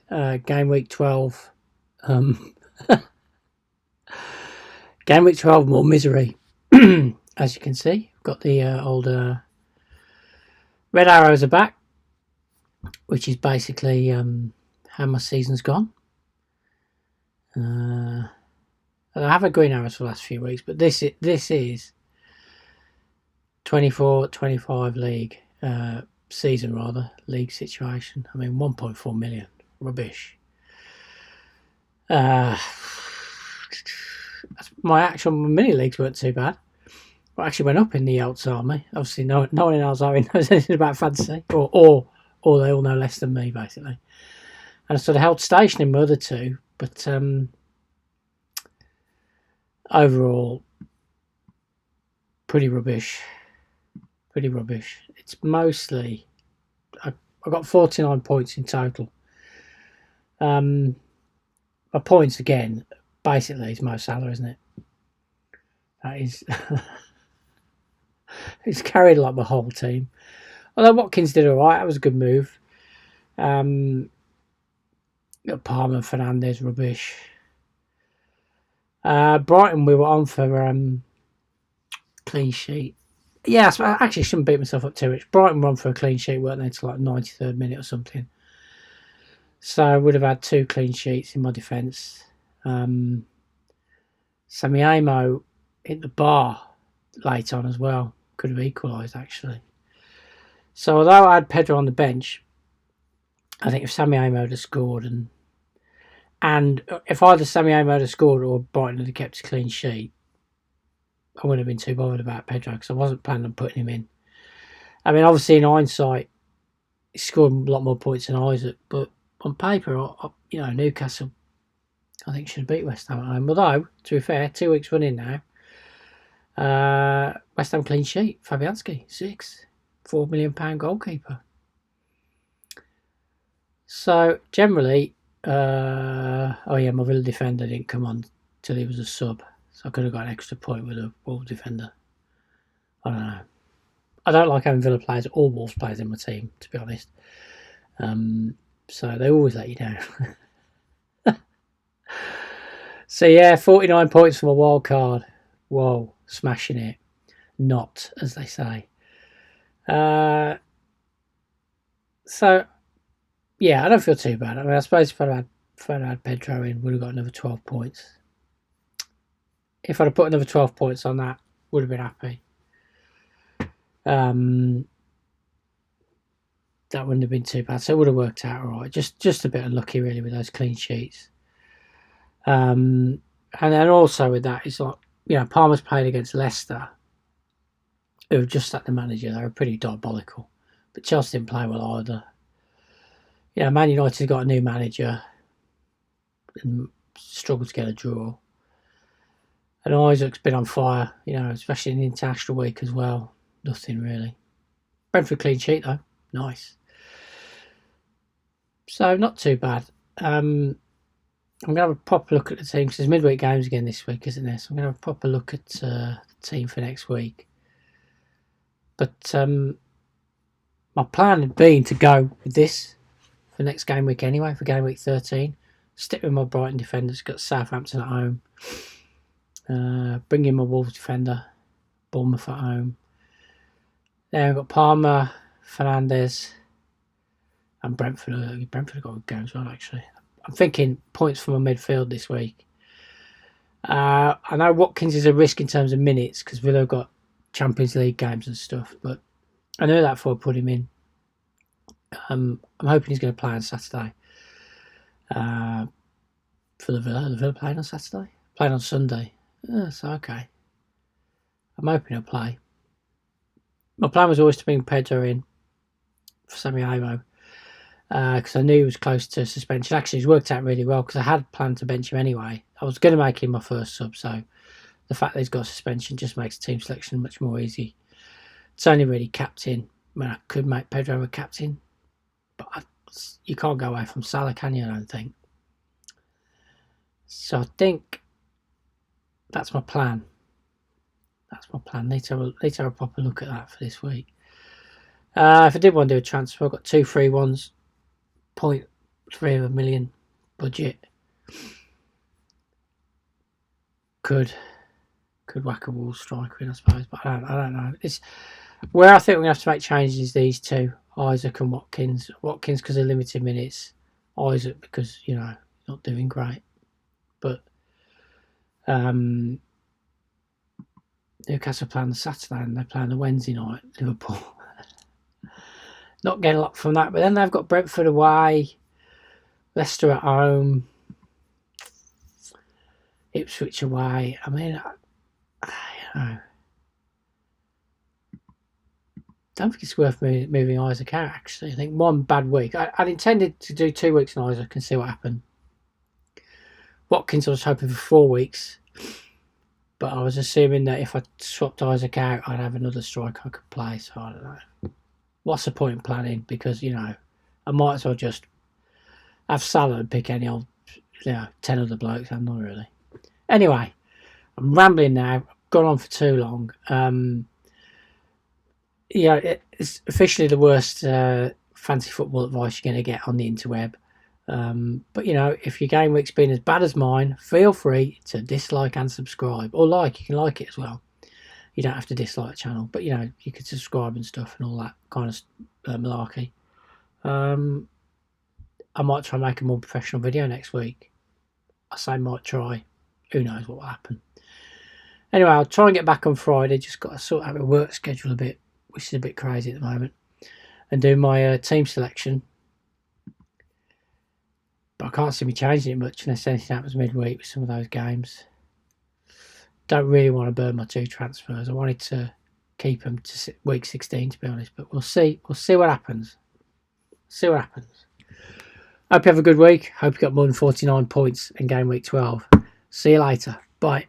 Game week 12. Game week 12, more misery. As you can see, got the old red arrows are back, which is basically how my season's gone. I have green arrows for the last few weeks, but this is 24-25 league season rather, league situation. I mean, 1.4 million, rubbish. My actual mini leagues weren't too bad. I actually went up in the Elts Army. Obviously, no one in Elts Army knows anything about fantasy, or they all know less than me, basically. And I sort of held station in my other two, but overall, pretty rubbish. It's mostly I got 49 points in total. My points again, basically, is Mo Salah, isn't it? That is. It's carried like my whole team. Although Watkins did alright, that was a good move. Got Palmer, Fernandes, rubbish. Brighton, we were on for clean sheet. Yeah, I actually shouldn't beat myself up too much. Brighton were on for a clean sheet, weren't they, to like 93rd minute or something. So I would have had 2 clean sheets in my defence. Sammy Amo hit the bar late on as well. Could have equalised, actually. So although I had Pedro on the bench, I think if Sammy Amo had scored and if either Sammy Amo had scored or Brighton had kept a clean sheet, I wouldn't have been too bothered about Pedro because I wasn't planning on putting him in. I mean, obviously in hindsight, he scored a lot more points than Isaac, but on paper, Newcastle, I think, should have beat West Ham at home. Although, to be fair, 2 weeks running now, West Ham clean sheet, Fabianski, 6, £4 million goalkeeper. So generally, my Villa defender didn't come on till he was a sub, so I could have got an extra point with a Wolves defender. I don't know. I don't like having Villa players or Wolves players in my team, to be honest. So they always let you down. So yeah, 49 points from a wild card. Whoa, smashing it. Not, as they say. So yeah, I don't feel too bad. I mean, I suppose if I'd had Pedro in, would have got another 12 points. If I'd have put another 12 points on that, would have been happy. That wouldn't have been too bad. So it would have worked out all right. Just a bit unlucky, really, with those clean sheets. And then also with that, it's like, Palmer's played against Leicester, who have just sacked the manager. They were pretty diabolical. But Chelsea didn't play well either. Man United got a new manager and struggled to get a draw. And Isaac's been on fire, especially in the international week as well. Nothing really. Brentford clean sheet though. Nice. So not too bad. I'm going to have a proper look at the team because there's midweek games again this week, isn't there? So I'm going to have a proper look at the team for next week. But my plan had been to go with this for next game week anyway, for game week 13. Stick with my Brighton defenders, got Southampton at home. Bring in my Wolves defender, Bournemouth at home. Then I've got Palmer, Fernandes, and Brentford. Brentford have got good games as well, actually. I'm thinking points from my midfield this week. I know Watkins is a risk in terms of minutes because Villa have got Champions League games and stuff, but I know that before I put him in. I'm hoping he's going to play on Saturday. For the Villa. The Villa playing on Saturday? Playing on Sunday. So okay. I'm hoping he'll play. My plan was always to bring Pedro in for Sammy Amo because I knew he was close to suspension. Actually, it's worked out really well because I had planned to bench him anyway. I was going to make him my first sub, so the fact that he's got suspension just makes team selection much more easy. It's only really captain. I mean, I could make Pedro a captain, but you can't go away from Salah, can you? I don't think. So I think that's my plan. Need to have a proper look at that for this week. If I did want to do a transfer, I've got 2 free ones. Point 3 million budget could whack a Wolves striker in, I suppose. But I don't know. It's where I think we're going to have to make changes is these two, Isaac and Watkins. Watkins because of limited minutes. Isaac because, you know, not doing great. But Newcastle playing the Saturday and they're playing the Wednesday night, Liverpool. Not getting a lot from that. But then they've got Brentford away, Leicester at home, Ipswich away. I mean, I don't know. I don't think it's worth moving Isaac out, actually. I think one bad week. I'd intended to do 2 weeks on Isaac and see what happened. Watkins, I was hoping for 4 weeks. But I was assuming that if I swapped Isaac out, I'd have another striker I could play. So I don't know. What's the point in planning? Because, you know, I might as well just have Salah and pick any old, 10 other blokes. I'm not really. Anyway, I'm rambling now. I've gone on for too long. It's officially the worst fantasy football advice you're going to get on the interweb. But, you know, if your game week's been as bad as mine, feel free to dislike and subscribe. Or like, you can like it as well. You don't have to dislike the channel. But, you know, you can subscribe and stuff and all that kind of malarkey. I might try and make a more professional video next week. I say might try. Who knows what will happen. Anyway, I'll try and get back on Friday. Just got to sort out my work schedule a bit, which is a bit crazy at the moment. And do my team selection. But I can't see me changing it much unless anything happens midweek with some of those games. Don't really want to burn my 2 transfers. I wanted to keep them to week 16, to be honest. But we'll see. We'll see what happens. See what happens. Hope you have a good week. Hope you got more than 49 points in game week 12. See you later. Bye.